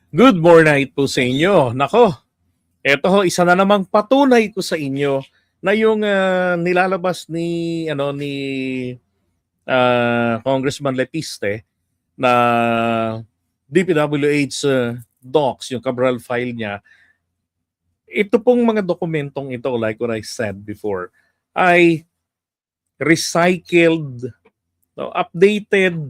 Good morning po sa inyo. Nako, eto ho, isa na namang patunay ko sa inyo na yung nilalabas ni Congressman Letiste na DPWH docs, yung Cabral file niya. Ito pong mga dokumentong ito, like what I said before, ay recycled, no, updated,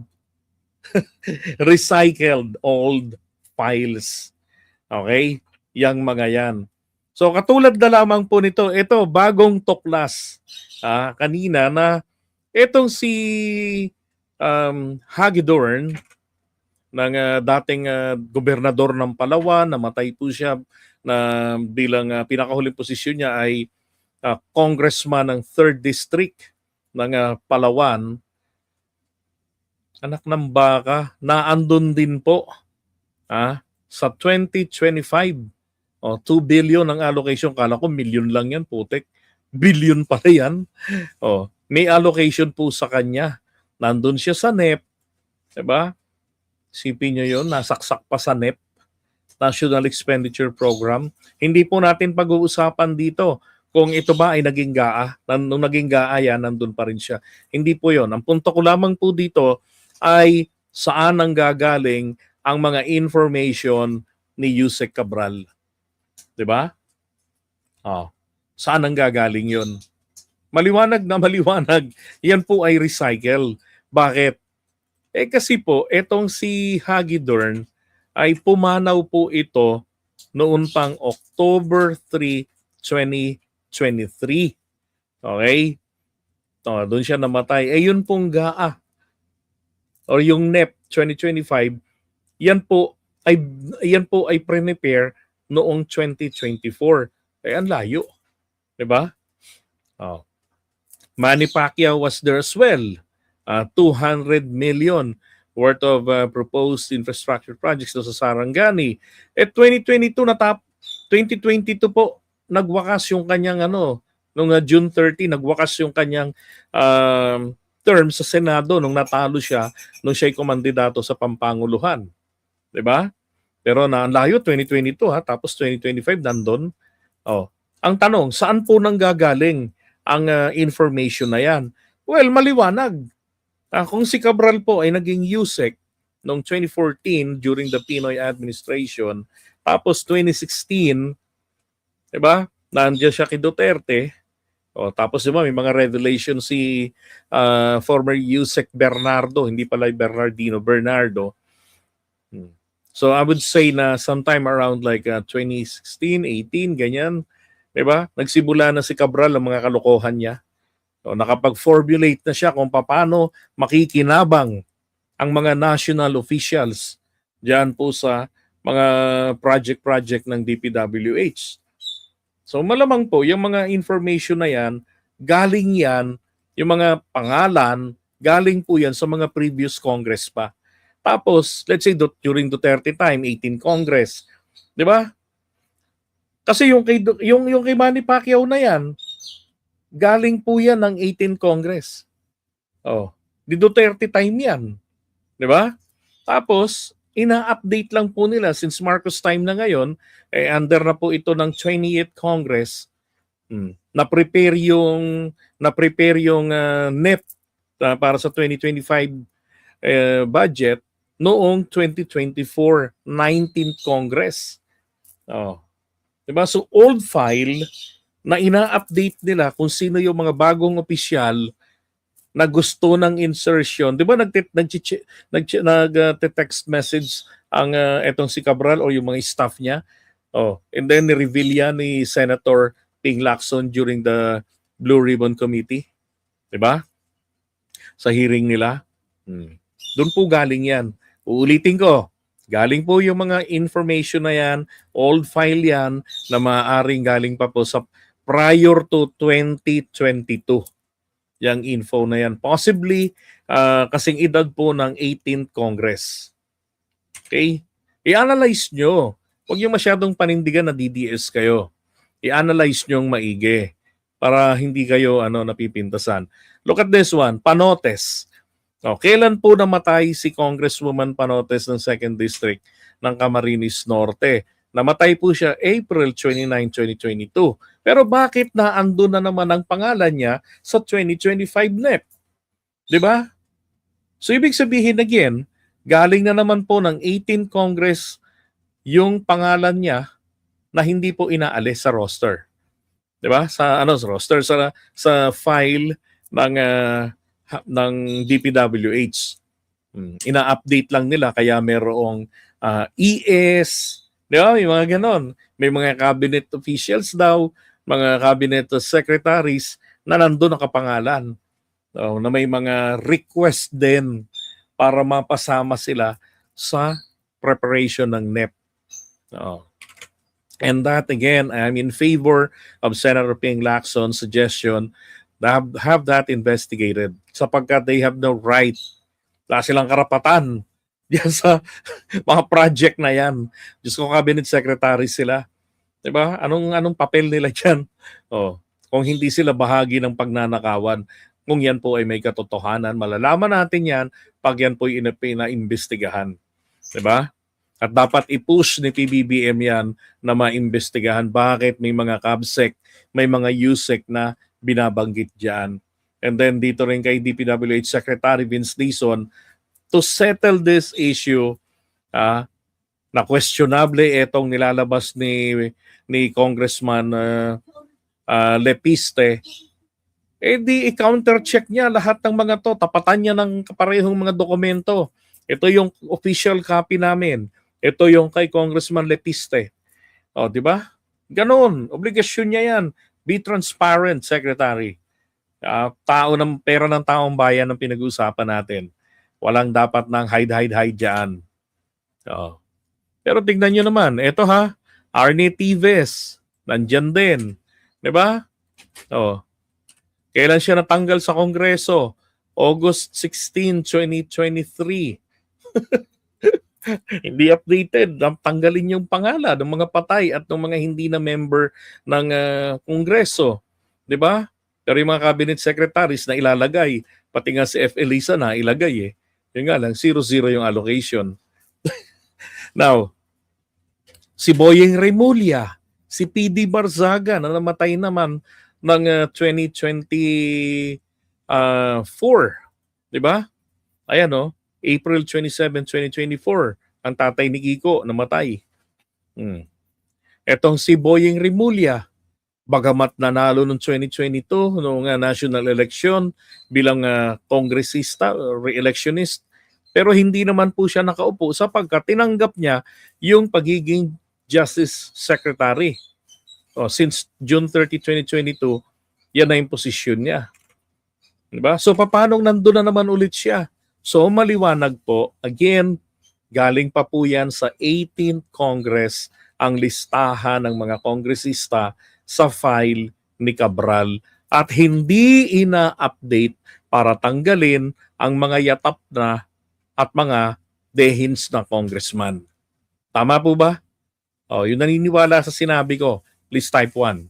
recycled old files. Okay? Yang mga yan. So katulad na lamang po nito, ito bagong tuklas kanina na itong si Hagedorn ng dating gobernador ng Palawan, namatay po siya na bilang pinakahuling posisyon niya ay congressman ng 3rd District ng Palawan. Anak ng baka, naandun din po sa 2025. 2 billion ang allocation. Kala ko million lang yan, putek. Billion pala yan. May allocation po sa kanya. Nandun siya sa NEP. Diba? Sipin nyo yun, nasaksak pa sa NEP. National Expenditure Program. Hindi po natin pag-uusapan dito kung ito ba ay naging GAA. Nung naging GAA yan, nandun pa rin siya. Hindi po yon. Ang punto ko lamang po dito ay saan ang gagaling ang mga information ni Yusek Cabral. 'Di ba? Saan ang gagaling 'yon? Maliwanag na maliwanag. Yan po ay recycle. Bakit? Kasi po, etong si Hagedorn ay pumanaw po ito noon pang October 3, 2023. Okay? Doon siya namatay. Yun pong GAA or yung NEP 2025, yan po ay prepare noong 2024. Ang layo. 'Di ba? Manny Pacquiao was there as well. 200 million worth of proposed infrastructure projects sa Sarangani. 2022 2022 po nagwakas yung kanyang nung June 30 nagwakas yung kanyang term sa Senado nung natalo siya nung siya'y kumandidato sa pampanguluhan. 'Di ba? Pero ang layo 2022 tapos 2025 nandun. Ang tanong, saan po nanggagaling ang information na yan? Well, maliwanag. Kung si Cabral po ay naging USEC noong 2014 during the Pinoy administration, tapos 2016, 'di ba? Nandiyan siya kay Duterte. Tapos diba may mga revelation si former USEC Bernardo, hindi pala Bernardino, Bernardo. So I would say na sometime around like 2016, 18, ganyan, 'di ba? Nagsimula na si Cabral ang mga kalokohan niya. Nakapag-formulate na siya kung paano makikinabang ang mga national officials diyan po sa mga project ng DPWH. So malamang po yung mga information na yan, galing yan, yung mga pangalan, galing po yan sa mga previous Congress pa. Tapos, let's say during Duterte time, 18 Congress. 'Di ba? Kasi yung kay Manny Pacquiao na yan, galing po yan ng 18 Congress. Di Duterte time yan. 'Di ba? Tapos, ina-update lang po nila since Marcos time na ngayon, under na po ito ng 20th Congress. Na-prepare yung NEP para sa 2025 budget noong 2024 19th Congress. Diba? So old file na ina-update nila kung sino yung mga bagong opisyal na gusto ng insertion. 'Di ba nag-text message ang etong si Cabral o yung mga staff niya? And then ni-reveal yan ni Senator Ping Lacson during the Blue Ribbon Committee. 'Di ba? Sa hearing nila. Doon po galing yan. Uulitin ko, galing po yung mga information na yan, old file yan, na maaaring galing pa po sa prior to 2022. Yang info na yan. Possibly, kasing edad po ng 18th Congress. Okay? I-analyze nyo. Huwag yung masyadong panindigan na DDS kayo. I-analyze nyo yung maigi para hindi kayo napipintasan. Look at this one, Panotes. Kailan po namatay si Congresswoman Panotes ng 2nd District ng Camarines Norte? Namatay po siya April 29, 2022. Pero bakit naandun na naman ang pangalan niya sa 2025 NEP? Di ba? So ibig sabihin again, galing na naman po ng 18th Congress yung pangalan niya na hindi po inaalis sa roster. 'Di ba? Sa roster sa file ng ng DPWH. Ina-update lang nila kaya merong ES, 'di ba? May mga ganon. May mga cabinet officials daw, mga cabinet secretaries na nandoon nakapangalan. So, na may mga request din para mapasama sila sa preparation ng NEP. And that again, I'm in favor of Senator Ping Lacson's suggestion na have that investigated sapagkat they have no right, wala silang karapatan diyan sa mga project na yan. Diyos ko, cabinet secretary sila. Diba? Anong papel nila dyan? Kung hindi sila bahagi ng pagnanakawan, kung yan po ay may katotohanan, malalaman natin yan pag yan po ay ina-imbestigahan. Diba? At dapat i-push ni PBBM yan na maimbestigahan bakit may mga CABSEC, may mga USEC na binabanggit dyan. And then dito rin kay DPWH Secretary Vince Dizon to settle this issue na questionable itong nilalabas ni Congressman Lepiste, di i-counter-check niya lahat ng mga to, tapatan niya ng kaparehong mga dokumento. Ito yung official copy namin. Ito yung kay Congressman Lepiste. Di ba? Ganon, obligasyon niya yan. Be transparent, Secretary. Pera ng taong bayan ang pinag-uusapan natin. Walang dapat nang hide dyan. Pero tignan nyo naman, ito Arnie Tives, nandyan din. Di ba? Kailan siya natanggal sa Kongreso? August 16, 2023. Hindi updated. Tanggalin yung pangalan ng mga patay at ng mga hindi na member ng Kongreso. Di ba? Pero yung mga cabinet secretaries na ilalagay, pati nga si F. Elisa na ilagay Yung nga lang, 0-0 yung allocation. Now, si Boyeng Remulla, si PD Barzaga na namatay naman ng 2024. Di ba? Ayan April 27, 2024, ang tatay ni Kiko namatay. Etong si Boyeng Remulla, bagamat nanalo noong 2022 noong national election bilang kongresista, re-electionist, pero hindi naman po siya nakaupo sapagkat tinanggap niya yung pagiging Justice Secretary. Since June 30, 2022, yan na yung posisyon niya. Diba? So paano nandun na naman ulit siya? So maliwanag po, again, galing pa po yan sa 18th Congress ang listahan ng mga kongresista sa file ni Cabral at hindi ina-update para tanggalin ang mga yatap na at mga dehins na congressman. Tama po ba? Yung naniniwala sa sinabi ko, please type 1.